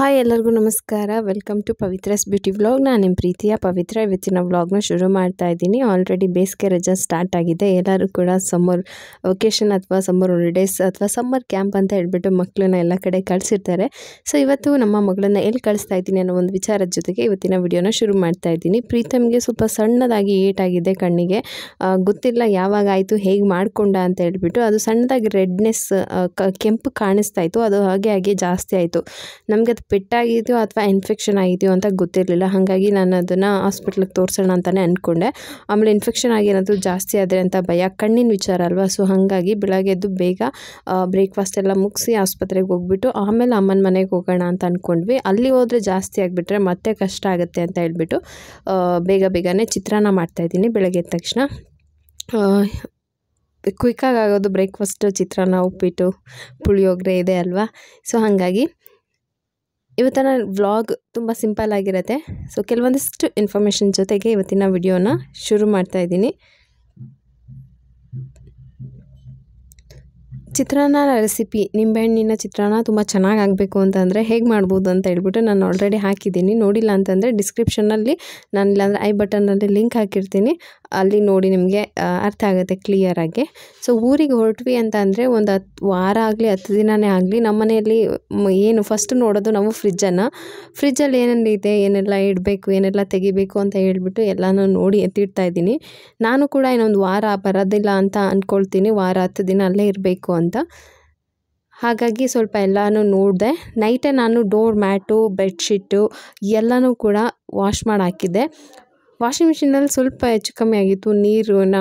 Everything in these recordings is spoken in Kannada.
ಹಾಯ್ ಎಲ್ಲರಿಗೂ ನಮಸ್ಕಾರ. Welcome to Pavithra's beauty vlog. ನಾನು ನಿಮ್ಮ ಪ್ರೀತಿಯ ಪವಿತ್ರ. ಇವತ್ತಿನ ವ್ಲಾಗ್ನ ಶುರು ಮಾಡ್ತಾ ಇದ್ದೀನಿ. ಆಲ್ರೆಡಿ ಬೇಸಿಗೆ ರಜೆ ಸ್ಟಾರ್ಟ್ ಆಗಿದೆ. ಎಲ್ಲರೂ ಕೂಡ ಸಮ್ಮರ್ ವೆಕೇಷನ್ ಅಥವಾ ಸಮ್ಮರ್ ಹಾಲಿಡೇಸ್ ಅಥವಾ ಸಮ್ಮರ್ ಕ್ಯಾಂಪ್ ಅಂತ ಹೇಳ್ಬಿಟ್ಟು ಮಕ್ಕಳನ್ನ ಎಲ್ಲ ಕಡೆ ಕಳಿಸಿರ್ತಾರೆ. ಸೊ ಇವತ್ತು ನಮ್ಮ ಮಗಳನ್ನ ಎಲ್ಲಿ ಕಳಿಸ್ತಾ ಇದ್ದೀನಿ ಅನ್ನೋ ಒಂದು ವಿಚಾರದ ಜೊತೆಗೆ ಇವತ್ತಿನ ವಿಡಿಯೋನ ಶುರು ಮಾಡ್ತಾ ಇದ್ದೀನಿ. ಪ್ರೀತಮ್ಗೆ ಸ್ವಲ್ಪ ಸಣ್ಣದಾಗಿ ಏಟಾಗಿದೆ ಕಣ್ಣಿಗೆ. ಗೊತ್ತಿಲ್ಲ ಯಾವಾಗ ಆಯಿತು, ಹೇಗೆ ಮಾಡಿಕೊಂಡ ಅಂತ ಹೇಳ್ಬಿಟ್ಟು. ಅದು ಸಣ್ಣದಾಗಿ ರೆಡ್ನೆಸ್ ಕೆಂಪು ಕಾಣಿಸ್ತಾ ಇತ್ತು. ಅದು ಹಾಗೆ ಜಾಸ್ತಿ ಆಯಿತು. ನಮಗೆ ಅದು ಪೆಟ್ಟಾಗಿದೆಯೋ ಅಥವಾ ಇನ್ಫೆಕ್ಷನ್ ಆಗಿದೆಯೋ ಅಂತ ಗೊತ್ತಿರಲಿಲ್ಲ. ಹಾಗಾಗಿ ನಾನು ಅದನ್ನು ಹಾಸ್ಪಿಟ್ಲಿಗೆ ತೋರಿಸೋಣ ಅಂತಲೇ ಅಂದ್ಕೊಂಡೆ. ಆಮೇಲೆ ಇನ್ಫೆಕ್ಷನ್ ಆಗಿ ಏನಾದರೂ ಜಾಸ್ತಿ ಆದರೆ ಅಂತ ಭಯ, ಕಣ್ಣಿನ ವಿಚಾರ ಅಲ್ವಾ. ಸೊ ಹಾಗಾಗಿ ಬೆಳಗ್ಗೆ ಎದ್ದು ಬೇಗ ಬ್ರೇಕ್ಫಾಸ್ಟ್ ಎಲ್ಲ ಮುಗಿಸಿ ಆಸ್ಪತ್ರೆಗೆ ಹೋಗ್ಬಿಟ್ಟು ಆಮೇಲೆ ಅಮ್ಮನ ಮನೆಗೆ ಹೋಗೋಣ ಅಂತ ಅಂದ್ಕೊಂಡ್ವಿ. ಅಲ್ಲಿ ಹೋದರೆ ಜಾಸ್ತಿ ಆಗಿಬಿಟ್ರೆ ಮತ್ತೆ ಕಷ್ಟ ಆಗುತ್ತೆ ಅಂತ ಹೇಳ್ಬಿಟ್ಟು ಬೇಗನೆ ಚಿತ್ರಾನ್ನ ಮಾಡ್ತಾಯಿದ್ದೀನಿ. ಬೆಳಗ್ಗೆ ಎದ್ದ ತಕ್ಷಣ ಕ್ವಿಕ್ಕಾಗಿ ಆಗೋದು ಬ್ರೇಕ್ಫಾಸ್ಟು ಚಿತ್ರಾನ್ನ, ಉಪ್ಪಿಟ್ಟು, ಪುಳಿಯೋಗರೆ ಇದೆ ಅಲ್ವಾ. ಸೊ ಹಾಗಾಗಿ ಇವತ್ತಿನ ವ್ಲಾಗ್ ತುಂಬ ಸಿಂಪಲ್ ಆಗಿರುತ್ತೆ. ಸೊ ಕೆಲವೊಂದಿಷ್ಟು ಇನ್ಫಾರ್ಮೇಷನ್ ಜೊತೆಗೆ ಇವತ್ತಿನ ವಿಡಿಯೋನ ಶುರು ಮಾಡ್ತಾ ಇದ್ದೀನಿ. ಚಿತ್ರಾನ್ನ ರೆಸಿಪಿ, ನಿಂಬೆಹಣ್ಣಿನ ಚಿತ್ರಾನ್ನ ತುಂಬ ಚೆನ್ನಾಗಿ ಆಗಬೇಕು ಅಂತಂದರೆ ಹೇಗೆ ಮಾಡ್ಬೋದು ಅಂತ ಹೇಳ್ಬಿಟ್ಟು ನಾನು ಆಲ್ರೆಡಿ ಹಾಕಿದ್ದೀನಿ. ನೋಡಿಲ್ಲ ಅಂತಂದರೆ ಡಿಸ್ಕ್ರಿಪ್ಷನ್ನಲ್ಲಿ ನಾನು ಇಲ್ಲಾಂದರೆ ಐ ಬಟನ್ನಲ್ಲಿ ಲಿಂಕ್ ಹಾಕಿರ್ತೀನಿ, ಅಲ್ಲಿ ನೋಡಿ ನಿಮಗೆ ಅರ್ಥ ಆಗುತ್ತೆ ಕ್ಲಿಯರಾಗಿ. ಸೊ ಊರಿಗೆ ಹೊರಟ್ವಿ ಅಂತ ಅಂದರೆ ಒಂದು 10 ವಾರ ಆಗಲಿ 10 ದಿನವೇ ಆಗಲಿ ನಮ್ಮ ಮನೆಯಲ್ಲಿ ಏನು ಫಸ್ಟ್ ನೋಡೋದು ನಾವು ಫ್ರಿಜ್ಜಲ್ಲಿ ಏನೇನು ಇದೆ, ಏನೆಲ್ಲ ಇಡಬೇಕು, ಏನೆಲ್ಲ ತೆಗಿಬೇಕು ಅಂತ ಹೇಳ್ಬಿಟ್ಟು ಎಲ್ಲನೂ ನೋಡಿ ಎತ್ತಿಡ್ತಾ ಇದ್ದೀನಿ. ನಾನು ಕೂಡ ಇನ್ನೊಂದು ವಾರ ಬರೋದಿಲ್ಲ ಅಂತ ಅಂದ್ಕೊಳ್ತೀನಿ. ವಾರ 10 ದಿನ ಅಲ್ಲೇ ಇರಬೇಕು ಅಂತ. ಹಾಗಾಗಿ ಸ್ವಲ್ಪ ಎಲ್ಲನೂ ನೋಡಿದೆ. ನೈಟೇ ನಾನು ಡೋರ್ ಮ್ಯಾಟು, ಬೆಡ್ಶೀಟು ಎಲ್ಲನೂ ಕೂಡ ವಾಶ್ ಮಾಡಿ ಹಾಕಿದ್ದೆ. ವಾಷಿಂಗ್ ಮಿಷಿನಲ್ಲಿ ಸ್ವಲ್ಪ ಹೆಚ್ಚು ಕಮ್ಮಿ ಆಗಿತ್ತು ನೀರಿನ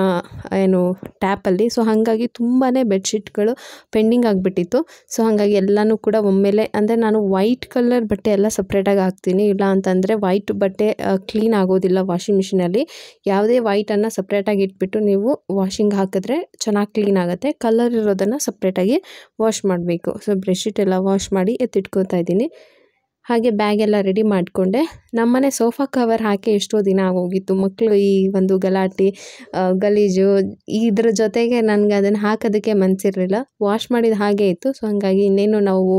ಟ್ಯಾಪಲ್ಲಿ. ಸೊ ಹಾಗಾಗಿ ತುಂಬಾ ಬೆಡ್ಶೀಟ್ಗಳು ಪೆಂಡಿಂಗ್ ಆಗಿಬಿಟ್ಟಿತ್ತು. ಸೊ ಹಾಗಾಗಿ ಎಲ್ಲನೂ ಕೂಡ ಒಮ್ಮೆಲೆ, ಅಂದರೆ ನಾನು ವೈಟ್ ಕಲರ್ ಬಟ್ಟೆ ಎಲ್ಲ ಸಪ್ರೇಟಾಗಿ ಹಾಕ್ತೀನಿ. ಇಲ್ಲ ಅಂತಂದರೆ ವೈಟ್ ಬಟ್ಟೆ ಕ್ಲೀನ್ ಆಗೋದಿಲ್ಲ ವಾಷಿಂಗ್ ಮಿಷಿನಲ್ಲಿ. ಯಾವುದೇ ವೈಟನ್ನು ಸಪ್ರೇಟಾಗಿ ಇಟ್ಬಿಟ್ಟು ನೀವು ವಾಷಿಂಗ್ ಹಾಕಿದ್ರೆ ಚೆನ್ನಾಗಿ ಕ್ಲೀನ್ ಆಗುತ್ತೆ. ಕಲರ್ ಇರೋದನ್ನು ಸಪ್ರೇಟಾಗಿ ವಾಶ್ ಮಾಡಬೇಕು. ಸೊ ಬೆಡ್ಶೀಟ್ ಎಲ್ಲ ವಾಶ್ ಮಾಡಿ ಎತ್ತಿಟ್ಕೊತಾ ಇದ್ದೀನಿ. ಹಾಗೆ ಬ್ಯಾಗೆಲ್ಲ ರೆಡಿ ಮಾಡಿಕೊಂಡೆ. ನಮ್ಮನೆ ಸೋಫಾ ಕವರ್ ಹಾಕಿ ಎಷ್ಟೋ ದಿನ ಆಗೋಗಿತ್ತು. ಮಕ್ಕಳು ಈ ಒಂದು ಗಲಾಟೆ ಗಲೀಜು ಇದ್ರ ಜೊತೆಗೆ ನನಗೆ ಅದನ್ನು ಹಾಕೋದಕ್ಕೆ ಮನಸ್ಸಿರಲಿಲ್ಲ. ವಾಶ್ ಮಾಡಿದ ಹಾಗೆ ಇತ್ತು. ಸೊ ಹಾಗಾಗಿ ಇನ್ನೇನು ನಾವು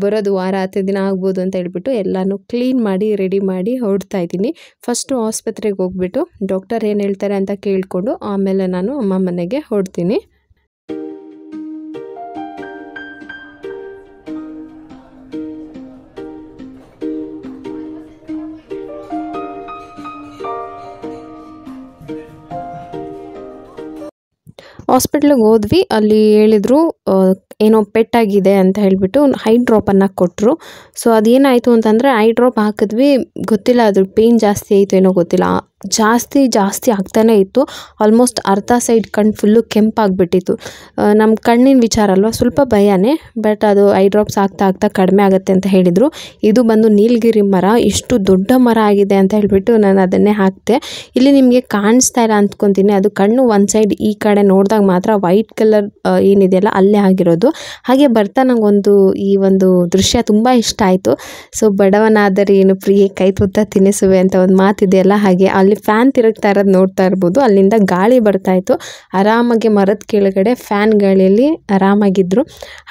ಬರೋದು ವಾರ 10 ದಿನ ಆಗ್ಬೋದು ಅಂತ ಹೇಳ್ಬಿಟ್ಟು ಎಲ್ಲನೂ ಕ್ಲೀನ್ ಮಾಡಿ ರೆಡಿ ಮಾಡಿ ಹೊರಡ್ತಾ ಇದ್ದೀನಿ. ಫಸ್ಟು ಆಸ್ಪತ್ರೆಗೆ ಹೋಗ್ಬಿಟ್ಟು ಡಾಕ್ಟರ್ ಏನು ಹೇಳ್ತಾರೆ ಅಂತ ಕೇಳಿಕೊಂಡು ಆಮೇಲೆ ನಾನು ಅಮ್ಮ ಮನೆಗೆ ಹೊರಡ್ತೀನಿ. ಹಾಸ್ಪಿಟ್ಲಿಗೆ ಹೋದ್ವಿ. ಅಲ್ಲಿ ಹೇಳಿದರು ಏನೋ ಪೆಟ್ಟಾಗಿದೆ ಅಂತ ಹೇಳಿಬಿಟ್ಟು ಐ ಡ್ರಾಪನ್ನು ಕೊಟ್ಟರು. ಸೊ ಅದೇನಾಯಿತು ಅಂತಂದರೆ ಐ ಡ್ರಾಪ್ ಹಾಕಿದ್ವಿ, ಗೊತ್ತಿಲ್ಲ ಅದ್ರ ಪೇಯ್ನ್ ಜಾಸ್ತಿ ಆಯಿತು ಏನೋ ಗೊತ್ತಿಲ್ಲ. ಜಾಸ್ತಿ ಆಗ್ತಾನೆ ಇತ್ತು. ಆಲ್ಮೋಸ್ಟ್ ಅರ್ಧ ಸೈಡ್ ಕಣ್ಣು ಫುಲ್ಲು ಕೆಂಪಾಗಿಬಿಟ್ಟಿತ್ತು. ನಮ್ಮ ಕಣ್ಣಿನ ವಿಚಾರ ಅಲ್ವಾ, ಸ್ವಲ್ಪ ಭಯನೇ. ಬಟ್ ಅದು ಐ ಡ್ರಾಪ್ಸ್ ಆಗ್ತಾ ಕಡಿಮೆ ಆಗುತ್ತೆ ಅಂತ ಹೇಳಿದರು. ಇದು ಬಂದು ನೀಲಗಿರಿ ಮರ, ಎಷ್ಟು ದೊಡ್ಡ ಮರ ಆಗಿದೆ ಅಂತ ಹೇಳಿಬಿಟ್ಟು ನಾನು ಅದನ್ನೇ ಹಾಕಿದೆ. ಇಲ್ಲಿ ನಿಮಗೆ ಕಾಣಿಸ್ತಾ ಇಲ್ಲ ಅಂದ್ಕೊತೀನಿ, ಅದು ಕಣ್ಣು ಒಂದು ಸೈಡ್ ಈ ಕಡೆ ನೋಡಿದಾಗ ಮಾತ್ರ ವೈಟ್ ಕಲರ್ ಏನಿದೆಯಲ್ಲ ಅಲ್ಲೇ ಆಗಿರೋದು. ಹಾಗೆ ಬರ್ತಾ ನನಗೊಂದು ಈ ಒಂದು ದೃಶ್ಯ ತುಂಬ ಇಷ್ಟ ಆಯಿತು. ಸೊ ಬಡವನಾದರೆ ಏನು ಪ್ರಿಯೆ ಕೈ ತುತ್ತ ತಿನ್ನಿಸುವೆ ಅಂತ ಒಂದು ಮಾತಿದೆಯಲ್ಲ, ಹಾಗೆ ಅಲ್ಲಿ ಫ್ಯಾನ್ ತಿರುಗ್ತಾ ಇರೋದು ನೋಡ್ತಾ ಇರ್ಬೋದು. ಅಲ್ಲಿಂದ ಗಾಳಿ ಬರ್ತಾಯಿತ್ತು. ಆರಾಮಾಗಿ ಮರದ ಕೆಳಗಡೆ ಫ್ಯಾನ್ ಗಾಳಿಯಲ್ಲಿ ಆರಾಮಾಗಿದ್ದರು.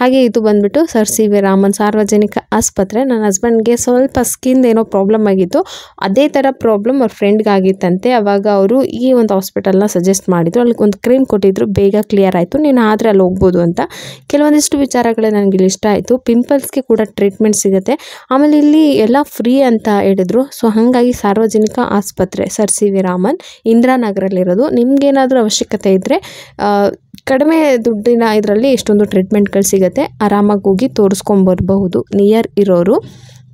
ಹಾಗೆ ಇದು ಬಂದುಬಿಟ್ಟು ಸರ್ ಸಿ ವಿ ರಾಮನ್ ಸಾರ್ವಜನಿಕ ಆಸ್ಪತ್ರೆ. ನನ್ನ ಹಸ್ಬೆಂಡ್ಗೆ ಸ್ವಲ್ಪ ಸ್ಕಿನ್ ಏನೋ ಪ್ರಾಬ್ಲಮ್ ಆಗಿತ್ತು. ಅದೇ ಥರ ಪ್ರಾಬ್ಲಮ್ ಅವ್ರ ಫ್ರೆಂಡ್ಗೆ ಆಗಿತ್ತಂತೆ. ಆವಾಗ ಅವರು ಈ ಒಂದು ಹಾಸ್ಪಿಟಲ್ನ ಸಜೆಸ್ಟ್ ಮಾಡಿದರು. ಅಲ್ಲಿ ಒಂದು ಕ್ರೀಮ್ ಕೊಟ್ಟಿದ್ರು, ಬೇಗ ಕ್ಲಿಯರ್ ಆಯಿತು, ನೀನು ಆದರೆ ಅಲ್ಲಿ ಹೋಗ್ಬೋದು ಅಂತ. ಕೆಲವೊಂದಿಷ್ಟು ವಿಚಾರಗಳೇ ನನಗೆ ಇಲ್ಲಿ ಇಷ್ಟ ಆಯಿತು. ಪಿಂಪಲ್ಸ್ಗೆ ಕೂಡ ಟ್ರೀಟ್ಮೆಂಟ್ ಸಿಗುತ್ತೆ. ಆಮೇಲೆ ಇಲ್ಲಿ ಎಲ್ಲ ಫ್ರೀ ಅಂತ ಹೇಳಿದ್ರು. ಸೊ ಹಾಗಾಗಿ ಸಾರ್ವಜನಿಕ ಆಸ್ಪತ್ರೆ ಸರ್ ಸಿ ವಿ ರಾಮನ್ ಇಂದಿರಾನಗರಲ್ಲಿರೋದು. ನಿಮಗೇನಾದರೂ ಅವಶ್ಯಕತೆ ಇದ್ದರೆ ಕಡಿಮೆ ದುಡ್ಡಿನ ಇದರಲ್ಲಿ ಎಷ್ಟೊಂದು ಟ್ರೀಟ್ಮೆಂಟ್ಗಳು ಸಿಗುತ್ತೆ. ಆರಾಮಾಗಿ ಹೋಗಿ ತೋರಿಸ್ಕೊಂಬರ್ಬಹುದು ನಿಯರ್ ಇರೋರು.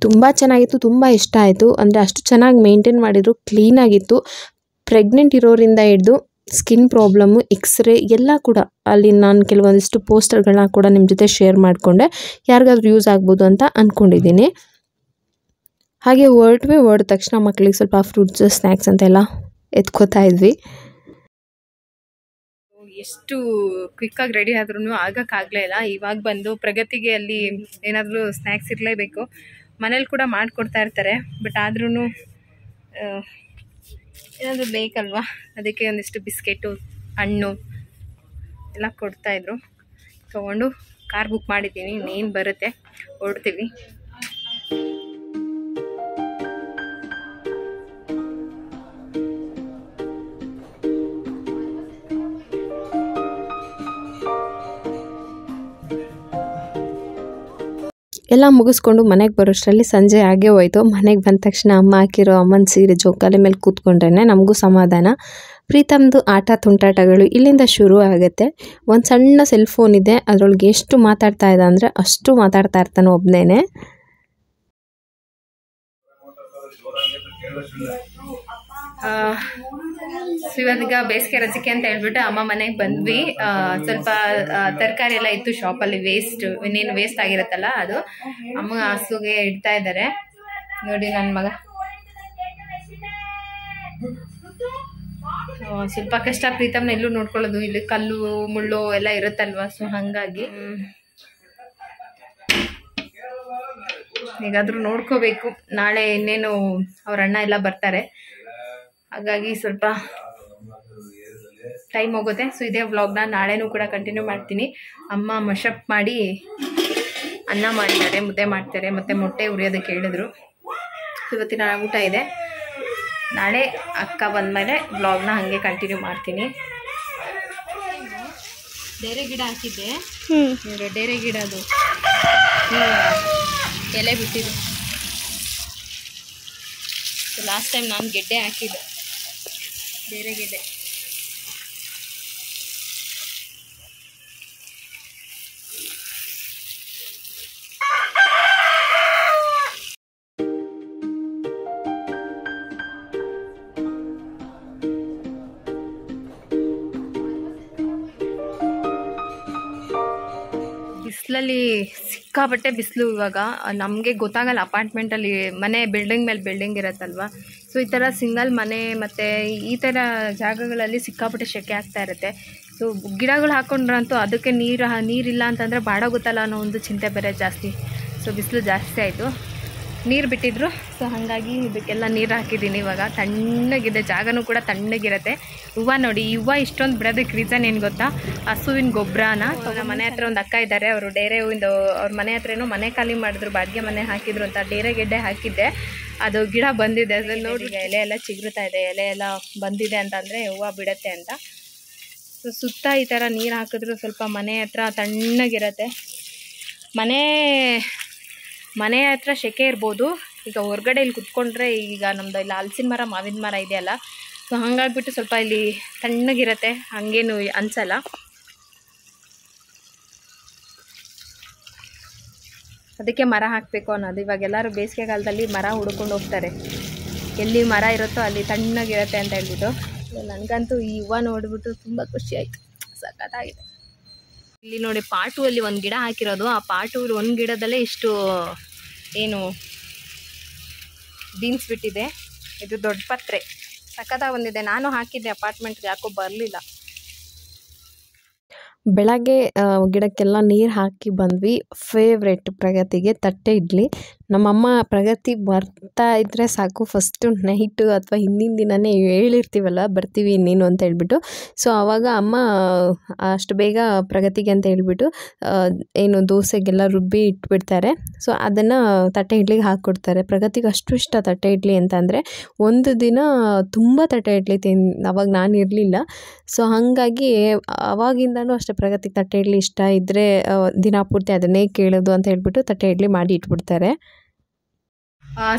ತುಂಬ ಚೆನ್ನಾಗಿತ್ತು, ತುಂಬ ಇಷ್ಟ ಆಯಿತು. ಅಂದರೆ ಅಷ್ಟು ಚೆನ್ನಾಗಿ ಮೇಂಟೈನ್ ಮಾಡಿದರು, ಕ್ಲೀನಾಗಿತ್ತು. ಪ್ರೆಗ್ನೆಂಟ್ ಇರೋರಿಂದ ಹಿಡಿದು ಸ್ಕಿನ್ ಪ್ರಾಬ್ಲಮ್ಮು, ಎಕ್ಸ್ರೇ ಎಲ್ಲ ಕೂಡ ಅಲ್ಲಿ ನಾನು ಕೆಲವೊಂದಿಷ್ಟು ಪೋಸ್ಟರ್ಗಳನ್ನ ಕೂಡ ನಿಮ್ಮ ಜೊತೆ ಶೇರ್ ಮಾಡಿಕೊಂಡೆ. ಯಾರಿಗಾದ್ರೂ ಯೂಸ್ ಆಗ್ಬೋದು ಅಂತ ಅಂದ್ಕೊಂಡಿದ್ದೀನಿ. ಹಾಗೆ ಹೊರಡ ತಕ್ಷಣ ಮಕ್ಕಳಿಗೆ ಸ್ವಲ್ಪ ಫ್ರೂಟ್ಸ್, ಸ್ನ್ಯಾಕ್ಸ್ ಅಂತೆಲ್ಲ ಎತ್ಕೋತಾ ಇದ್ವಿ. ಎಷ್ಟು ಕ್ವಿಕ್ಕಾಗಿ ರೆಡಿ ಆದ್ರೂ ಆಗೋಕ್ಕಾಗಲೇ ಇಲ್ಲ. ಇವಾಗ ಬಂದು ಪ್ರಗತಿಗೆ ಅಲ್ಲಿ ಏನಾದರೂ ಸ್ನ್ಯಾಕ್ಸ್ ಇರಲೇಬೇಕು. ಮನೇಲಿ ಕೂಡ ಮಾಡಿಕೊಡ್ತಾ ಇರ್ತಾರೆ, ಬಟ್ ಆದ್ರೂ ಏನಾದರೂ ಬೇಕಲ್ವಾ, ಅದಕ್ಕೆ ಒಂದಿಷ್ಟು ಬಿಸ್ಕೆಟು, ಹಣ್ಣು ಎಲ್ಲ ಕೊಡ್ತಾಯಿದ್ರು. ತೊಗೊಂಡು ಕಾರ್ ಬುಕ್ ಮಾಡಿದ್ದೀನಿ, ಇನ್ನೇನು ಬರುತ್ತೆ, ಹೊರಡ್ತೀವಿ. ಎಲ್ಲ ಮುಗಿಸ್ಕೊಂಡು ಮನೆಗೆ ಬರೋಷ್ಟರಲ್ಲಿ ಸಂಜೆ ಆಗೇ ಹೋಯಿತು. ಮನೆಗೆ ಬಂದ ತಕ್ಷಣ ಅಮ್ಮ ಹಾಕಿರೋ ಅಮ್ಮನ ಸೀರೆ ಜೋಕಾಲಿ ಮೇಲೆ ಕೂತ್ಕೊಂಡ್ರೆ ನಮಗೂ ಸಮಾಧಾನ. ಪ್ರೀತಮ್ದು ಆಟ ತುಂಟಾಟಗಳು ಇಲ್ಲಿಂದ ಶುರು ಆಗುತ್ತೆ. ಒಂದು ಸಣ್ಣ ಸೆಲ್ ಫೋನ್ ಇದೆ, ಅದರೊಳಗೆ ಎಷ್ಟು ಮಾತಾಡ್ತಾ ಇದ್ದ ಅಂದರೆ ಅಷ್ಟು ಮಾತಾಡ್ತಾ ಇರ್ತಾನೆ ಒಬ್ಬನೇ. ಇವಾಗ ಬೇಸಿಗೆ ರಜಕ್ಕೆ ಅಂತ ಹೇಳ್ಬಿಟ್ಟು ಅಮ್ಮ ಮನೆಗೆ ಬಂದ್ವಿ. ಸ್ವಲ್ಪ ತರಕಾರಿ ಎಲ್ಲ ಇತ್ತು ಶಾಪಲ್ಲಿ, ಇನ್ನೇನು ವೇಸ್ಟ್ ಆಗಿರುತ್ತಲ್ಲ ಅದು ಅಮ್ಮ ಹಸುಗೆ ಇಡ್ತಾ ಇದ್ದಾರೆ. ನೋಡಿ ನನ್ನ ಮಗ ಸ್ವಲ್ಪ ಕಷ್ಟ ಪ್ರೀತಮ್ನ ಎಲ್ಲೂ ನೋಡ್ಕೊಳ್ಳೋದು, ಇಲ್ಲಿ ಕಲ್ಲು ಮುಳ್ಳು ಎಲ್ಲ ಇರುತ್ತಲ್ವಾ, ಸೊ ಹಾಗಾಗಿ ಹೇಗಾದ್ರೂ ನೋಡ್ಕೋಬೇಕು. ನಾಳೆ ಇನ್ನೇನು ಅವ್ರ ಅಣ್ಣ ಎಲ್ಲ ಬರ್ತಾರೆ, ಹಾಗಾಗಿ ಸ್ವಲ್ಪ ಟೈಮ್ ಹೋಗುತ್ತೆ. ಸೊ ಇದೇ ವ್ಲಾಗ್ನ ನಾಳೆನೂ ಕೂಡ ಕಂಟಿನ್ಯೂ ಮಾಡ್ತೀನಿ. ಅಮ್ಮ ಮಶಪ್ ಮಾಡಿ ಅನ್ನ ಮಾಡಿದ್ದಾರೆ, ಮುದ್ದೆ ಮಾಡ್ತಾರೆ, ಮತ್ತು ಮೊಟ್ಟೆ ಉರಿಯೋದಕ್ಕೆ ಹೇಳಿದ್ರು. ಇವತ್ತಿನ ಊಟ ಇದೆ. ನಾಳೆ ಅಕ್ಕ ಬಂದಮೇಲೆ ವ್ಲಾಗ್ನ ಹಾಗೆ ಕಂಟಿನ್ಯೂ ಮಾಡ್ತೀನಿ. ಡೇರೆ ಗಿಡ ಹಾಕಿದ್ದೆ, ಡೇರೆ ಗಿಡ ಅದು ಎಲೆ ಬಿಟ್ಟಿದೆ. ಲಾಸ್ಟ್ ಟೈಮ್ ನಾನು ಗೆಡ್ಡೆ ಹಾಕಿದ್ದೆ, ಡೇರೆ ಗೆಡ್ಡೆ. ಬಿಸಿಲಲ್ಲಿ ಸಿಕ್ಕಾಪಟ್ಟೆ ಬಿಸಿಲು. ಇವಾಗ ನಮಗೆ ಗೊತ್ತಾಗಲ್ಲ, ಅಪಾರ್ಟ್ಮೆಂಟಲ್ಲಿ ಮನೆ ಬಿಲ್ಡಿಂಗ್ ಮೇಲೆ ಬಿಲ್ಡಿಂಗ್ ಇರುತ್ತಲ್ವ, ಸೊ ಈ ಥರ ಸಿಂಗಲ್ ಮನೆ ಮತ್ತು ಈ ಥರ ಜಾಗಗಳಲ್ಲಿ ಸಿಕ್ಕಾಪಟ್ಟೆ ಸೆಕೆ ಆಗ್ತಾ ಇರುತ್ತೆ. ಸೊ ಗಿಡಗಳು ಹಾಕ್ಕೊಂಡ್ರಂತೂ ಅದಕ್ಕೆ ನೀರಿಲ್ಲ ಅಂತಂದರೆ ಬಾಡೋಗುತ್ತಲ್ಲ ಅನ್ನೋ ಒಂದು ಚಿಂತೆ ಬೇರೆ ಜಾಸ್ತಿ. ಸೊ ಬಿಸಿಲು ಜಾಸ್ತಿ ಆಯಿತು, ನೀರು ಬಿಟ್ಟಿದ್ರು. ಸೊ ಹಾಗಾಗಿ ಇದಕ್ಕೆಲ್ಲ ನೀರು ಹಾಕಿದ್ದೀನಿ. ಇವಾಗ ತಣ್ಣಗಿದೆ, ಜಾಗನೂ ಕೂಡ ತಣ್ಣಗಿರುತ್ತೆ. ಹೂವು ನೋಡಿ, ಈ ಹೂವು ಇಷ್ಟೊಂದು ಬಿಡೋದಕ್ಕೆ ರೀಸನ್ ಏನು ಗೊತ್ತಾ, ಹಸುವಿನ ಗೊಬ್ಬರನ. ನಮ್ಮ ಮನೆ ಹತ್ರ ಒಂದು ಅಕ್ಕ ಇದ್ದಾರೆ, ಅವರು ಡೇರೆ ಹೂವಿಂದ ಅವ್ರ ಮನೆ ಹತ್ರ ಏನೋ ಮನೆ ಖಾಲಿ ಮಾಡಿದ್ರು, ಬಾಡಿಗೆ ಮನೆ ಹಾಕಿದ್ರು ಅಂತ ಡೇರೆ ಗೆಡ್ಡೆ ಹಾಕಿದ್ದೆ. ಅದು ಗಿಡ ಬಂದಿದೆ, ಅದ್ರಲ್ಲಿ ನೋಡಿ ಎಲೆ ಎಲ್ಲ ಚಿಗುರುತ್ತಾ ಇದೆ, ಎಲೆ ಎಲ್ಲ ಬಂದಿದೆ ಅಂತಂದರೆ ಹೂವು ಬಿಡುತ್ತೆ ಅಂತ. ಸೊ ಸುತ್ತ ಈ ಥರ ನೀರು ಹಾಕಿದ್ರು ಸ್ವಲ್ಪ ಮನೆ ಹತ್ರ ತಣ್ಣಗಿರುತ್ತೆ. ಮನೆ ಹತ್ರ ಸೆಕೆ ಇರ್ಬೋದು. ಈಗ ಹೊರಗಡೆ ಇಲ್ಲಿ ಕುತ್ಕೊಂಡ್ರೆ, ಈಗ ನಮ್ಮದು ಇಲ್ಲಿ ಹಲಸಿನ ಮರ ಮಾವಿನ ಮರ ಇದೆಯಲ್ಲ, ಸೊ ಹಂಗಾಗ್ಬಿಟ್ಟು ಸ್ವಲ್ಪ ಇಲ್ಲಿ ತಣ್ಣಗಿರುತ್ತೆ, ಹಂಗೇನು ಅನಿಸಲ್ಲ. ಅದಕ್ಕೆ ಮರ ಹಾಕಬೇಕು ಅನ್ನೋದು. ಇವಾಗ ಎಲ್ಲರೂ ಬೇಸಿಗೆಗಾಲದಲ್ಲಿ ಮರ ಹುಡ್ಕೊಂಡು ಹೋಗ್ತಾರೆ, ಎಲ್ಲಿ ಮರ ಇರುತ್ತೋ ಅಲ್ಲಿ ತಣ್ಣಗಿರುತ್ತೆ ಅಂತ ಹೇಳ್ಬಿಟ್ಟು. ನನಗಂತೂ ಈ ಹೂವು ನೋಡಿಬಿಟ್ಟು ತುಂಬ ಖುಷಿ ಆಯಿತು, ಸಖತ್ತಾಗಿದೆ. ಇಲ್ಲಿ ನೋಡಿ ಪಾಟು ಅಲ್ಲಿ ಒಂದು ಗಿಡ ಹಾಕಿರೋದು, ಆ ಪಾಟು ಒಂದು ಗಿಡದಲ್ಲೇ ಇಷ್ಟು ಏನು ಬೀನ್ಸ್ ಬಿಟ್ಟಿದೆ. ಇದು ದೊಡ್ಡ ಪತ್ರೆ ಸಖತ್ತಾಗಿ ಬಂದಿದೆ. ನಾನು ಹಾಕಿದ್ದೆ ಅಪಾರ್ಟ್ಮೆಂಟ್ಗೆ, ಯಾಕೋ ಬರಲಿಲ್ಲ. ಬೆಳಗ್ಗೆ ಗಿಡಕ್ಕೆಲ್ಲ ನೀರು ಹಾಕಿ ಬಂದ್ವಿ. ಫೇವ್ರೆಟ್ ಪ್ರಗತಿಗೆ ತಟ್ಟೆ ಇಡ್ಲಿ. ನಮ್ಮಮ್ಮ ಪ್ರಗತಿ ಬರ್ತಾ ಇದ್ದರೆ ಸಾಕು, ಫಸ್ಟು ನೈಟು ಅಥವಾ ಹಿಂದಿನ ದಿನವೇ ಹೇಳಿರ್ತೀವಲ್ಲ ಬರ್ತೀವಿ ಇನ್ನೇನು ಅಂತ ಹೇಳ್ಬಿಟ್ಟು. ಸೊ ಆವಾಗ ಅಮ್ಮ ಅಷ್ಟು ಬೇಗ ಪ್ರಗತಿಗೆ ಅಂತ ಹೇಳ್ಬಿಟ್ಟು ಏನು ದೋಸೆಗೆಲ್ಲ ರುಬ್ಬಿ ಇಟ್ಬಿಡ್ತಾರೆ. ಸೊ ಅದನ್ನು ತಟ್ಟೆ ಇಡ್ಲಿಗೆ ಹಾಕ್ಕೊಡ್ತಾರೆ. ಪ್ರಗತಿಗೆ ಅಷ್ಟು ಇಷ್ಟ ತಟ್ಟೆ ಇಡ್ಲಿ ಅಂತಂದರೆ. ಒಂದು ದಿನ ತುಂಬ ತಟ್ಟೆ ಇಡ್ಲಿ ಅವಾಗ ನಾನು ಇರಲಿಲ್ಲ. ಸೊ ಹಾಗಾಗಿ ಅವಾಗಿಂದನೂ ಅಷ್ಟೇ ಪ್ರಗತಿಗೆ ತಟ್ಟೆ ಇಡ್ಲಿ ಇಷ್ಟ ಇದ್ದರೆ ದಿನ ಪೂರ್ತಿ ಅದನ್ನೇ ಕೇಳೋದು ಅಂತ ಹೇಳ್ಬಿಟ್ಟು ತಟ್ಟೆ ಇಡ್ಲಿ ಮಾಡಿ ಇಟ್ಬಿಡ್ತಾರೆ.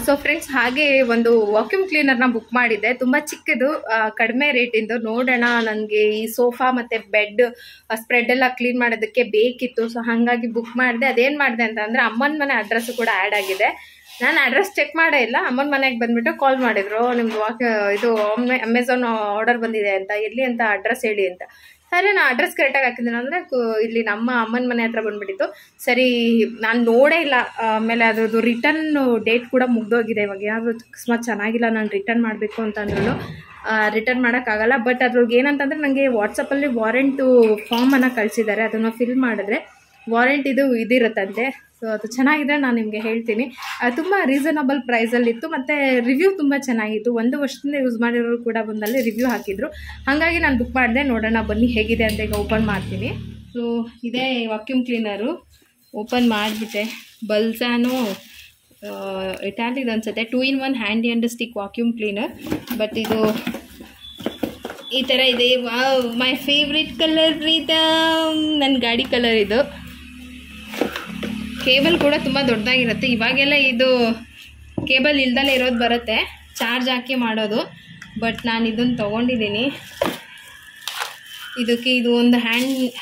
ಸೊ ಫ್ರೆಂಡ್ಸ್, ಹಾಗೆ ಒಂದು ವಾಕ್ಯೂಮ್ ಕ್ಲೀನರ್ನ ಬುಕ್ ಮಾಡಿದ್ದೆ, ತುಂಬ ಚಿಕ್ಕದು, ಕಡಿಮೆ ರೇಟಿಂದು. ನೋಡೋಣ, ನನಗೆ ಈ ಸೋಫಾ ಮತ್ತು ಬೆಡ್ ಸ್ಪ್ರೆಡ್ ಎಲ್ಲ ಕ್ಲೀನ್ ಮಾಡೋದಕ್ಕೆ ಬೇಕಿತ್ತು. ಸೊ ಹಾಗಾಗಿ ಬುಕ್ ಮಾಡಿದೆ. ಅದೇನು ಮಾಡಿದೆ ಅಂತಂದರೆ ಅಮ್ಮನ ಮನೆ ಅಡ್ರೆಸ್ಸು ಕೂಡ ಆ್ಯಡ್ ಆಗಿದೆ. ನಾನು ಅಡ್ರೆಸ್ ಚೆಕ್ ಮಾಡೇ ಇಲ್ಲ, ಅಮ್ಮನ ಮನೆಗೆ ಬಂದುಬಿಟ್ಟು ಕಾಲ್ ಮಾಡಿದ್ರು, ನಿಮ್ದು ಇದು ಅಮೆಝಾನ್ ಆರ್ಡರ್ ಬಂದಿದೆ ಅಂತ, ಎಲ್ಲಿ ಅಂತ ಅಡ್ರೆಸ್ ಹೇಳಿ ಅಂತ. ಸರಿ, ನಾನು ಅಡ್ರೆಸ್ ಕರೆಕ್ಟಾಗಿ ಹಾಕಿದ್ದೀನಿ ಅಂದರೆ ಇಲ್ಲಿ ನಮ್ಮ ಅಮ್ಮನ ಮನೆ ಹತ್ರ ಬಂದುಬಿಟ್ಟಿತ್ತು. ಸರಿ, ನಾನು ನೋಡೇ ಇಲ್ಲ. ಆಮೇಲೆ ಅದ್ರದ್ದು ರಿಟರ್ನ್ ಡೇಟ್ ಕೂಡ ಮುಗ್ದೋಗಿದೆ. ಇವಾಗ ಏನಾದರೂ ಅಕಸ್ಮಾತ್ ಚೆನ್ನಾಗಿಲ್ಲ ನಾನು ರಿಟರ್ನ್ ಮಾಡಬೇಕು ಅಂತಂದ್ರೂ ರಿಟರ್ನ್ ಮಾಡೋಕ್ಕಾಗಲ್ಲ. ಬಟ್ ಅದ್ರೊಳಗೆ ಏನಂತಂದರೆ ನನಗೆ ವಾಟ್ಸಪ್ಪಲ್ಲಿ ವಾರಂಟು ಫಾರ್ಮನ್ನು ಕಳಿಸಿದ್ದಾರೆ, ಅದನ್ನು ಫಿಲ್ ಮಾಡಿದ್ರೆ ವಾರಂಟಿದು ಇದಿರುತ್ತಂತೆ. ಸೊ ಅದು ಚೆನ್ನಾಗಿದ್ರೆ ನಾನು ನಿಮಗೆ ಹೇಳ್ತೀನಿ. ತುಂಬ ರೀಸನಬಲ್ ಪ್ರೈಸಲ್ಲಿತ್ತು ಮತ್ತು ರಿವ್ಯೂ ತುಂಬ ಚೆನ್ನಾಗಿತ್ತು. 1 ವರ್ಷದಿಂದ ಯೂಸ್ ಮಾಡಿರೋರು ಕೂಡ ಬಂದಲ್ಲಿ ರಿವ್ಯೂ ಹಾಕಿದ್ರು. ಹಾಗಾಗಿ ನಾನು ಬುಕ್ ಮಾಡಿದೆ. ನೋಡೋಣ ಬನ್ನಿ ಹೇಗಿದೆ ಅಂತ ಈಗ ಓಪನ್ ಮಾಡ್ತೀನಿ. ಸೊ ಇದೇ ವಾಕ್ಯೂಮ್ ಕ್ಲೀನರು, ಓಪನ್ ಮಾಡಿಬಿಟ್ಟೆ. ಬಲ್ಸಾನು ಇಟಾಲಿದು ಅನಿಸುತ್ತೆ, 2-in-1 handy and stick vacuum cleaner. But ಇದು ಈ ಥರ ಇದೆ. ವಾವ್, ಮೈ ಫೇವ್ರೆಟ್ ಕಲರ್ ಇದು, ನನ್ನ ಗಾಡಿ ಕಲರ್ ಇದು. ಕೇಬಲ್ ಕೂಡ ತುಂಬ ದೊಡ್ಡದಾಗಿರುತ್ತೆ. ಇವಾಗೆಲ್ಲ ಇದು ಕೇಬಲ್ ಇಲ್ದಲೇ ಇರೋದು ಬರುತ್ತೆ, ಚಾರ್ಜ್ ಹಾಕಿ ಮಾಡೋದು. ಬಟ್ ನಾನು ಇದನ್ನು ತೊಗೊಂಡಿದ್ದೀನಿ. ಇದಕ್ಕೆ ಇದು ಒಂದು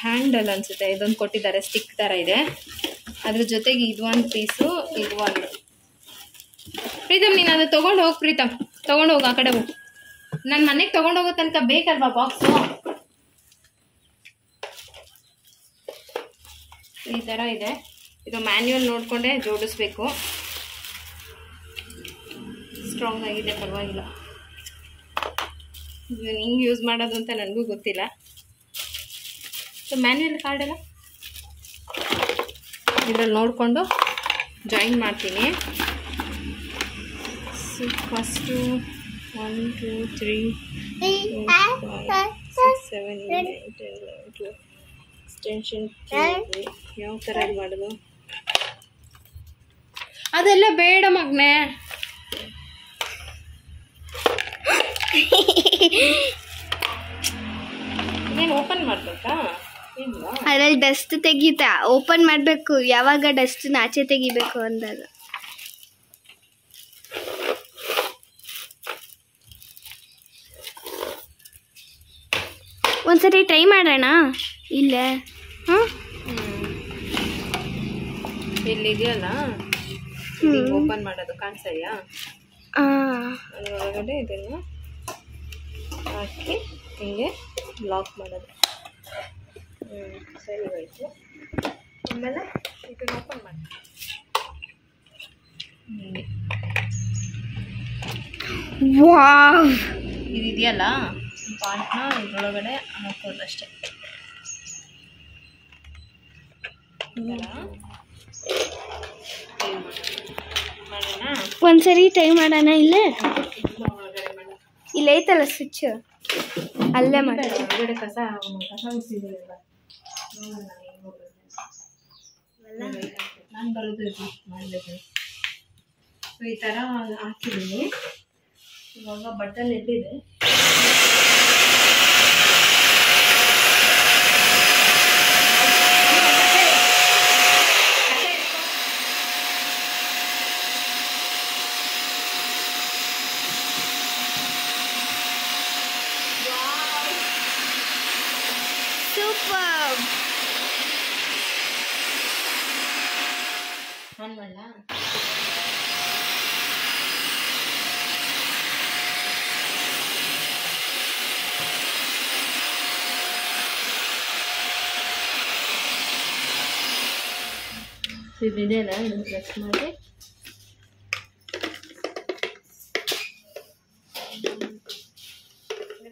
ಹ್ಯಾಂಡಲ್ ಅನಿಸುತ್ತೆ, ಇದೊಂದು ಕೊಟ್ಟಿದ್ದಾರೆ, ಸ್ಟಿಕ್ ಥರ ಇದೆ. ಅದ್ರ ಜೊತೆಗೆ ಇದು ಒಂದು ಪೀಸು, ಇದು ಒಂದು. ಪ್ರೀತಮ್ ನೀನು ಅದು ತೊಗೊಂಡು ಹೋಗಿ, ಪ್ರೀತಮ್ ತೊಗೊಂಡು ಹೋಗಿ, ಆ ಕಡೆ ಹೋಗಿ. ನನ್ನ ಮನೆಗೆ ತೊಗೊಂಡೋಗೋ ತನಕ ಬೇಕಲ್ವಾ ಬಾಕ್ಸು. ಈ ಥರ ಇದೆ. ಇದು ಮ್ಯಾನ್ಯುವಲ್ ನೋಡಿಕೊಂಡೇ ಜೋಡಿಸ್ಬೇಕು. ಸ್ಟ್ರಾಂಗ್ ಆಗಿದೆ, ಪರವಾಗಿಲ್ಲ. ಇದು ಹಿಂಗೆ ಯೂಸ್ ಮಾಡೋದು ಅಂತ ನನಗೂ ಗೊತ್ತಿಲ್ಲ. ಸೊ ಮ್ಯಾನ್ಯುವಲ್ ಕಾರ್ಡೆಲ್ಲ ಇದರಲ್ಲಿ ನೋಡಿಕೊಂಡು ಜಾಯಿನ್ ಮಾಡ್ತೀನಿ. ಸೊ ಫಸ್ಟು 1 2 3 4 5 6 7 8 9 10 11 12 ಎಕ್ಸ್ಟೆನ್ಷನ್ ಯಾವ ಥರ ಇದು ಮಾಡೋದು ಅದೆಲ್ಲ ಬೇಡ ಮಗನೇ. ಏನು ಓಪನ್ ಮಾಡಬೇಕಾ? ಅದ್ರಲ್ಲಿ ಡಸ್ಟ್ ತೆಗೀತಾ ಓಪನ್ ಮಾಡಬೇಕು. ಯಾವಾಗ ಡಸ್ಟ್ನ ಆಚೆ ತೆಗಿಬೇಕು ಅಂದಾಗ. ಒಂದ್ಸರಿ ಟ್ರೈ ಮಾಡೋಣ. ಇಲ್ಲೇ ಇಲ್ಲಿದೆಯಲ್ಲ, ಓಪನ್ ಮಾಡೋದು ಕಾಣಿಸ್ತಾ? ಅದರೊಳಗಡೆ ಇದನ್ನು ಹಾಕಿ ಹಿಂಗೆ ಲಾಕ್ ಮಾಡೋದು. ಸರಿ ಹೋಯ್ತು. ಆಮೇಲೆ ಇದನ್ನು ಓಪನ್ ಮಾಡಿ ಹಿಂಗೆ. ಇದೆಯಲ್ಲ, ಪಾರ್ಟ್ನ ಇದರೊಳಗಡೆ ಹಾಕೋದಷ್ಟೇ. ಒಂದ್ಸರಿ ಟ್ರೈ ಮಾಡೋಣ. ಇಲ್ಲೇ ಇಲ್ಲೇ ಐತಲ್ಲ ಸ್ವಿಚ್, ಅಲ್ಲೇ ಮಾಡಿ. ಹೊರಗಡೆ ಕಸ ಬಿಸಿದೆಯಲ್ಲ, ನಾನು ಬರೋದು ಮಾಡಬೇಕು. ಈ ಥರ ಹಾಕಿದ್ದೀನಿ. ಇವಾಗ ಬಟನ್ ಎಲ್ಲಿದೆ, ಆನ್ ಮಾಡಲಾ? ಇದೆಯಲ್ಲ, ಇದನ್ನು ಪ್ರೆಸ್ ಮಾಡಿ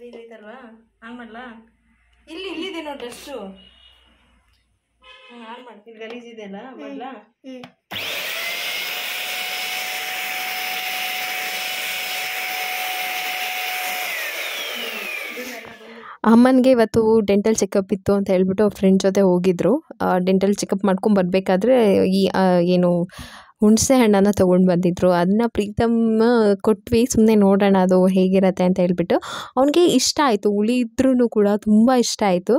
ಇದೈತಲ್ವಾ, ಆನ್ ಮಾಡಲಾ? ಇಲ್ಲಿದೆ ನೋಡಿ ಡ್ರೆಸ್ಸು. ಆನ್ ಮಾಡ್ತೀನಿ. ಗಲೀಜಿದೆಯಲ್ಲ, ಮಾಡಲಾ? ಅಮ್ಮನಿಗೆ ಇವತ್ತು ಡೆಂಟಲ್ ಚೆಕಪ್ ಇತ್ತು ಅಂತ ಹೇಳ್ಬಿಟ್ಟು ಫ್ರೆಂಡ್ ಜೊತೆ ಹೋಗಿದ್ರು. ಡೆಂಟಲ್ ಚೆಕಪ್ ಮಾಡ್ಕೊಂಡು ಬರಬೇಕಾದ್ರೆ ಈ ಏನು ಹುಣಸೆ ಹಣ್ಣನ್ನು ತೊಗೊಂಡು ಬಂದಿದ್ರು. ಅದನ್ನ ಪ್ರೀತಮ್ ಕೊಟ್ವಿ, ಸುಮ್ಮನೆ ನೋಡೋಣ ಅದು ಹೇಗಿರತ್ತೆ ಅಂತ ಹೇಳ್ಬಿಟ್ಟು. ಅವನಿಗೆ ಇಷ್ಟ ಆಯಿತು, ಹುಳಿ ಇದ್ರೂ ಕೂಡ ತುಂಬ ಇಷ್ಟ ಆಯಿತು.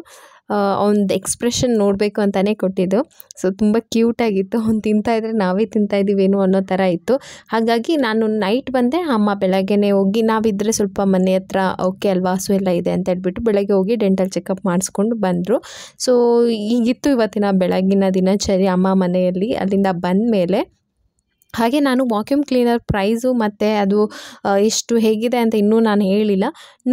ಅವ್ನದ್ದು ಎಕ್ಸ್ಪ್ರೆಷನ್ ನೋಡಬೇಕು ಅಂತಲೇ ಕೊಟ್ಟಿದ್ದು. ಸೊ ತುಂಬ ಕ್ಯೂಟಾಗಿತ್ತು. ಅವ್ನು ತಿಂತಾಯಿದ್ರೆ ನಾವೇ ತಿಂತಾಯಿದ್ದೀವೇನೋ ಅನ್ನೋ ಥರ ಇತ್ತು. ಹಾಗಾಗಿ ನಾನು ನೈಟ್ ಬಂದೆ, ಅಮ್ಮ ಬೆಳಗ್ಗೆನೇ ಹೋಗಿ, ನಾವಿದ್ದರೆ ಸ್ವಲ್ಪ ಮನೆ ಹತ್ರ ಓಕೆ ಅಲ್ವಾ, ಹಸು ಎಲ್ಲ ಇದೆ ಅಂತ ಹೇಳ್ಬಿಟ್ಟು ಬೆಳಗ್ಗೆ ಹೋಗಿ ಡೆಂಟಲ್ ಚೆಕಪ್ ಮಾಡಿಸ್ಕೊಂಡು ಬಂದರು. ಸೊ ಹೀಗಿತ್ತು ಇವತ್ತಿನ ಬೆಳಗಿನ ದಿನಚರಿ ಅಮ್ಮ ಮನೆಯಲ್ಲಿ. ಅಲ್ಲಿಂದ ಬಂದ ಮೇಲೆ ಹಾಗೆ ನಾನು ವಾಕ್ಯೂಮ್ ಕ್ಲೀನರ್ ಪ್ರೈಸು ಮತ್ತು ಅದು ಎಷ್ಟು ಹೇಗಿದೆ ಅಂತ ಇನ್ನೂ ನಾನು ಹೇಳಿಲ್ಲ,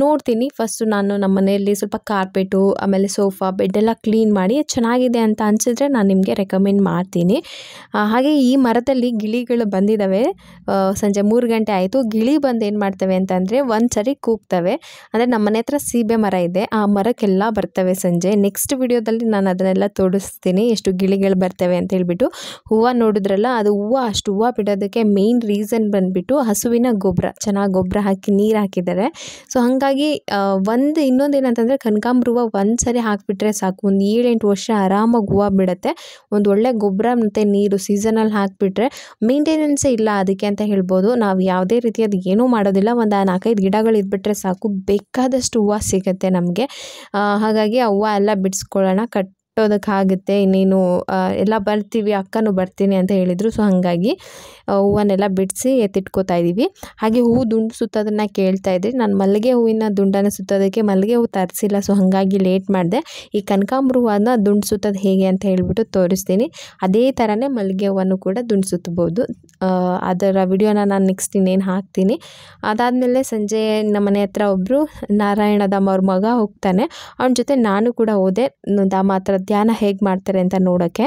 ನೋಡ್ತೀನಿ. ಫಸ್ಟು ನಾನು ನಮ್ಮ ಮನೆಯಲ್ಲಿ ಸ್ವಲ್ಪ ಕಾರ್ಪೆಟು ಆಮೇಲೆ ಸೋಫಾ ಬೆಡ್ಡೆಲ್ಲ ಕ್ಲೀನ್ ಮಾಡಿ ಚೆನ್ನಾಗಿದೆ ಅಂತ ಅನಿಸಿದ್ರೆ ನಾನು ನಿಮಗೆ ರೆಕಮೆಂಡ್ ಮಾಡ್ತೀನಿ. ಹಾಗೆ ಈ ಮರದಲ್ಲಿ ಗಿಳಿಗಳು ಬಂದಿದ್ದಾವೆ. ಸಂಜೆ 3 ಗಂಟೆ ಆಯಿತು. ಗಿಳಿ ಬಂದು ಏನು ಮಾಡ್ತವೆ ಅಂತಂದರೆ ಒಂದು ಸರಿ ಕೂಗ್ತವೆ. ಅಂದರೆ ನಮ್ಮ ಮನೆ ಹತ್ರ ಸೀಬೆ ಮರ ಇದೆ, ಆ ಮರಕ್ಕೆಲ್ಲ ಬರ್ತವೆ ಸಂಜೆ. ನೆಕ್ಸ್ಟ್ ವಿಡಿಯೋದಲ್ಲಿ ನಾನು ಅದನ್ನೆಲ್ಲ ತೋರಿಸ್ತೀನಿ ಎಷ್ಟು ಗಿಳಿಗಳು ಬರ್ತವೆ ಅಂತ ಹೇಳ್ಬಿಟ್ಟು. ಹೂವು ನೋಡಿದ್ರಲ್ಲ, ಅದು ಹೂವು ಅಷ್ಟು ಹೂವು ಬಿಡೋದಕ್ಕೆ ಮೇನ್ ರೀಸನ್ ಬಂದುಬಿಟ್ಟು ಹಸುವಿನ ಗೊಬ್ಬರ, ಚೆನ್ನಾಗಿ ಗೊಬ್ಬರ ಹಾಕಿ ನೀರು ಹಾಕಿದ್ದಾರೆ. ಸೊ ಹಾಗಾಗಿ ಇನ್ನೊಂದು ಏನಂತಂದರೆ ಕನಕಾಂಬರ ಹೂವು ಒಂದು ಸರಿ ಹಾಕಿಬಿಟ್ರೆ ಸಾಕು, ಒಂದು 7-8 ವರ್ಷ ಆರಾಮಾಗಿ ಹೂವು ಬಿಡುತ್ತೆ. ಒಂದು ಒಳ್ಳೆ ಗೊಬ್ಬರ ಮತ್ತು ನೀರು ಸೀಸನಲ್ಲಿ ಹಾಕಿಬಿಟ್ರೆ ಮೇಂಟೆನೆನ್ಸೇ ಇಲ್ಲ ಅದಕ್ಕೆ ಅಂತ ಹೇಳ್ಬೋದು. ನಾವು ಯಾವುದೇ ರೀತಿಯಾದ ಏನೂ ಮಾಡೋದಿಲ್ಲ, ಒಂದು 4-5 ಗಿಡಗಳು ಇದ್ಬಿಟ್ರೆ ಸಾಕು, ಬೇಕಾದಷ್ಟು ಹೂವು ಸಿಗುತ್ತೆ ನಮಗೆ. ಹಾಗಾಗಿ ಆ ಹೂವು ಎಲ್ಲ ಬಿಡಿಸ್ಕೊಳ್ಳೋಣ. ಕಟ್ಟೋದಕ್ಕಾಗುತ್ತೆ, ಇನ್ನೇನು ಎಲ್ಲ ಬರ್ತೀವಿ, ಅಕ್ಕನೂ ಬರ್ತೀನಿ ಅಂತ ಹೇಳಿದರು. ಸೊ ಹಾಗಾಗಿ ಹೂವನ್ನೆಲ್ಲ ಬಿಡಿಸಿ ಎತ್ತಿಟ್ಕೋತಾ ಇದ್ದೀವಿ. ಹಾಗೆ ಹೂವು ದುಂಡು ಸುತ್ತೋದನ್ನು ಕೇಳ್ತಾ ಇದ್ರಿ. ನಾನು ಮಲ್ಲಿಗೆ ಹೂವಿನ ದುಂಡನ್ನು ಸುತ್ತೋದಕ್ಕೆ ಮಲ್ಲಿಗೆ ಹೂವು ತರಿಸಿಲ್ಲ, ಸೊ ಹಾಗಾಗಿ ಲೇಟ್ ಮಾಡಿದೆ. ಈ ಕನಕಾಂಬರ ಹೂವನ್ನ ದುಂಡು ಸುತ್ತೋದು ಹೇಗೆ ಅಂತ ಹೇಳ್ಬಿಟ್ಟು ತೋರಿಸ್ತೀನಿ. ಅದೇ ಥರನೇ ಮಲ್ಲಿಗೆ ಹೂವನ್ನು ಕೂಡ ದುಂಡು ಸುತ್ತಬೋದು. ಅದರ ವಿಡಿಯೋನ ನಾನು ನೆಕ್ಸ್ಟ್ ಇನ್ನೇನು ಹಾಕ್ತೀನಿ. ಅದಾದಮೇಲೆ ಸಂಜೆ ನಮ್ಮ ಮನೆ ಹತ್ರ ಒಬ್ಬರು ನಾರಾಯಣಧಾಮ ಅವ್ರ ಮಗ ಹೋಗ್ತಾನೆ, ಅವನ ಜೊತೆ ನಾನು ಕೂಡ ಹೋದೆ ಧಾಮ ಹತ್ರ ಧ್ಯಾನ ಹೇಗೆ ಮಾಡ್ತಾರೆ ಅಂತ ನೋಡೋಕ್ಕೆ.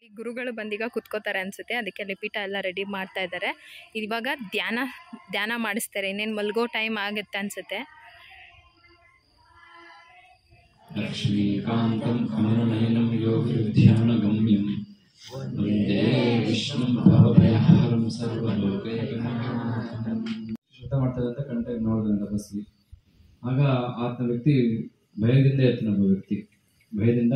ಇಲ್ಲಿ ಗುರುಗಳು ಬಂದೀಗ ಕುತ್ಕೋತಾರೆ ಅನ್ಸುತ್ತೆ, ಅದಕ್ಕೆ ಅಲ್ಲಿ ಪೀಠ ಎಲ್ಲ ರೆಡಿ ಮಾಡ್ತಾ ಇದ್ದಾರೆ. ಇವಾಗ ಧ್ಯಾನ ಮಾಡಿಸ್ತಾರೆ, ಇನ್ನೇನು ಮಲ್ಗೋ ಟೈಮ್ ಆಗುತ್ತೆ ಅನ್ಸುತ್ತೆ. ಲಕ್ಷ್ಮೀಕಾಂತಂ ಕಮಲನಯನಂ ಯೋಗಿಧ್ಯಾನಗಮ್ಯಂ ವಂದೇ ವಿಷ್ಣುಂ ಭವಭಯಹರಂ ಸರ್ವಲೋಕೈಕನಾಥಂ. ಶುದ್ಧ ಮಾಡ್ತದಂತ ಕಣ್ಣಿಗೆ ನೋಡಿದಂತ ಬಸ್ಸಿ. ಆಗ ಆತ ವ್ಯಕ್ತಿ ಭಯದಿಂದ ಇರ್ತಾನೆ. ಭಯದಿಂದ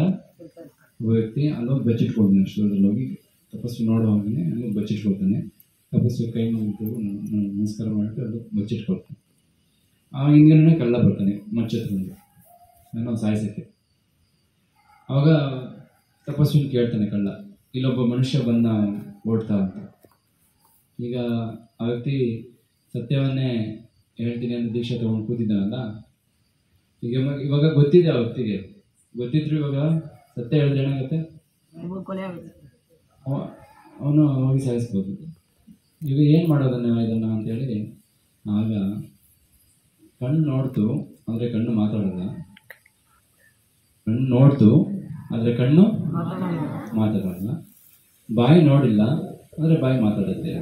ಒಬ್ಬ ವ್ಯಕ್ತಿ ಅಲ್ಲೋಗಿ ಬಚ್ಚಿಟ್ಕೊಳ್ತಾನೆ. ಶೂರದಲ್ಲಿ ಹೋಗಿ ತಪಸ್ಸು ನೋಡುವಾಗಲೇ ಅಲ್ಲಿ ಬಚ್ಚಿಟ್ಕೊಳ್ತಾನೆ. ತಪಸ್ಸು ಕೈ ಮುಗಿದು ನಮಸ್ಕಾರ ಮಾಡಿಟ್ಟು ಅದು ಬಚ್ಚಿಟ್ಕೊಳ್ತಾನೆ. ಆ ಹಿಂದಿನ ಕಳ್ಳ ಬರ್ತಾನೆ ಮಚ್ಚತ್ಕೊಂಡು ನಾನು ಸಾಯಿಸಕ್ಕೆ. ಅವಾಗ ತಪಸ್ವಿನ ಕೇಳ್ತಾನೆ ಕಳ್ಳ, ಇಲ್ಲೊಬ್ಬ ಮನುಷ್ಯ ಬಂದ ಓಡ್ತಾ ಅಂತ. ಈಗ ಆ ವ್ಯಕ್ತಿ ಸತ್ಯವನ್ನೇ ಹೇಳ್ತೀನಿ ಅಂತ ದೀಕ್ಷೆ ತಗೊಂಡು ಕೂತಿದ್ದಾನಲ್ಲ, ಈಗ ಇವಾಗ ಗೊತ್ತಿದೆ ಆ ವ್ಯಕ್ತಿಗೆ, ಗೊತ್ತಿದ್ರು ಇವಾಗ ಸತ್ಯ ಹೇಳಿದ್ರೆ ಏನಾಗುತ್ತೆ, ಅವನು ಹೋಗಿ ಸಾಯಿಸ್ಬೋದು. ಈಗ ಏನು ಮಾಡೋದನ್ನ ಇದನ್ನು ಅಂತೇಳಿ ಆಗ ಕಣ್ಣು ನೋಡ್ತು ಅಂದರೆ ಕಣ್ಣು ಮಾತಾಡಲ್ಲ, ಕಣ್ಣು ನೋಡ್ತು ಆದರೆ ಕಣ್ಣು ಮಾತಾಡಲ್ಲ, ಬಾಯಿ ನೋಡಿಲ್ಲ ಅಂದರೆ ಬಾಯಿ ಮಾತಾಡುತ್ತೆ.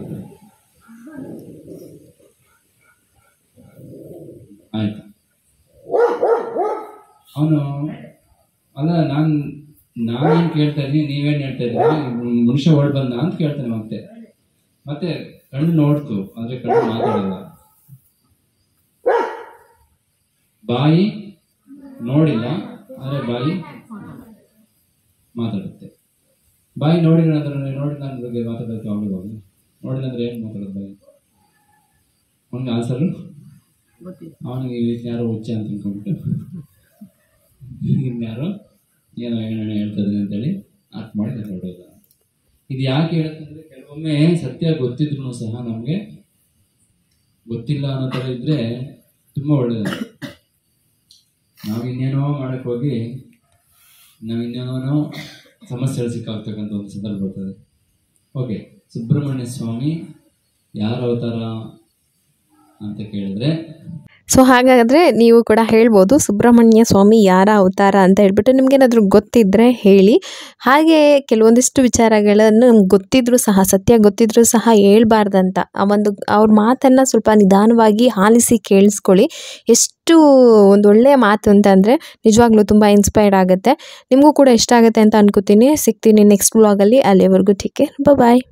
ಆಯ್ತು, ಅವನು ಅಲ್ಲ ನಾನೇನು ಕೇಳ್ತಾ ಇದ್ದೀನಿ, ನೀವೇನು ಹೇಳ್ತಾ ಇದ್ದೀನಿ, ಮನುಷ್ಯ ಹೊರಡು ಬಂದ ಅಂತ ಕೇಳ್ತಾನೆ. ಮತ್ತೆ ಕಣ್ಣು ನೋಡ್ತು ಆದರೆ ಕಣ್ಣು ಮಾತಾಡಲ್ಲ, ಬಾಯಿ ನೋಡಿಲ್ಲ ಆದರೆ ಬಾಯಿ ಮಾತಾಡುತ್ತೆ. ಬಾಯಿ ನೋಡಿಲ್ಲ ಅಂದ್ರೆ ನೋಡಿಲ್ಲ ಅಂದ್ರೆ ಮಾತಾಡೋಕ್ಕೆ ಆಗೋದು. ನೋಡಿಲ್ಲ ಅಂದ್ರೆ ಏನು ಮಾತಾಡೋದು ಬಾಯಿ? ಅವನಿಗೆ ಆನ್ಸರು ಅವನಿಗೆ ಯಾರೋ ಹುಚ್ಚ ಅಂತ ಅನ್ಕೊಂಡ್ಬಿಟ್ಟು ಇನ್ಯಾರೋ ಏನೋ ಹೇಳ್ತದೆ ಅಂತೇಳಿ ಆರ್ಟ್ ಮಾಡಿ ನೋಡೋದು. ಇದು ಯಾಕೆ ಹೇಳುತ್ತಂದ್ರೆ, ಕೆಲವೊಮ್ಮೆ ಸತ್ಯ ಗೊತ್ತಿದ್ರು ಸಹ ನಮಗೆ ಗೊತ್ತಿಲ್ಲ ಅನ್ನೋ ಥರ ಇದ್ರೆ ತುಂಬ ಒಳ್ಳೆಯದು. ನಾವು ಇನ್ನೇನೋ ಮಾಡಕ್ಕೆ ಹೋಗಿ ನಾವು ಇನ್ನೇನೋ ಸಮಸ್ಯೆಗಳು ಸಿಕ್ಕಾಗ್ತಕ್ಕಂಥ ಒಂದು ಸಂದರ್ಭ ಬರ್ತದೆ. ಓಕೆ, ಸುಬ್ರಹ್ಮಣ್ಯ ಸ್ವಾಮಿ ಯಾರ ಅವತಾರ ಅಂತ ಕೇಳಿದ್ರೆ, ಸೊ ಹಾಗಾದರೆ ನೀವು ಕೂಡ ಹೇಳ್ಬೋದು ಸುಬ್ರಹ್ಮಣ್ಯ ಸ್ವಾಮಿ ಯಾರ ಅವತಾರ ಅಂತ ಹೇಳ್ಬಿಟ್ಟು. ನಿಮಗೇನಾದರೂ ಗೊತ್ತಿದ್ದರೆ ಹೇಳಿ. ಹಾಗೆ ಕೆಲವೊಂದಿಷ್ಟು ವಿಚಾರಗಳನ್ನು ನಮ್ಗೆ ಗೊತ್ತಿದ್ರೂ ಸಹ, ಸತ್ಯ ಗೊತ್ತಿದ್ರೂ ಸಹ ಹೇಳ್ಬಾರ್ದಂತ ಅವ್ರ ಮಾತನ್ನು ಸ್ವಲ್ಪ ನಿಧಾನವಾಗಿ ಆಲಿಸಿ ಕೇಳಿಸ್ಕೊಳ್ಳಿ. ಎಷ್ಟು ಒಂದು ಒಳ್ಳೆಯ ಮಾತು ಅಂತಂದರೆ ನಿಜವಾಗ್ಲೂ ತುಂಬ ಇನ್ಸ್ಪೈರ್ಡ್ ಆಗುತ್ತೆ. ನಿಮಗೂ ಕೂಡ ಇಷ್ಟ ಆಗುತ್ತೆ ಅಂತ ಅನ್ಕೋತೀನಿ. ಸಿಗ್ತೀನಿ ನೆಕ್ಸ್ಟ್ ವ್ಲಾಗಲ್ಲಿ. ಅಲ್ಲಿವರೆಗೂ ಟೇಕ್ ಕೇರ್, ಬಾಯ್.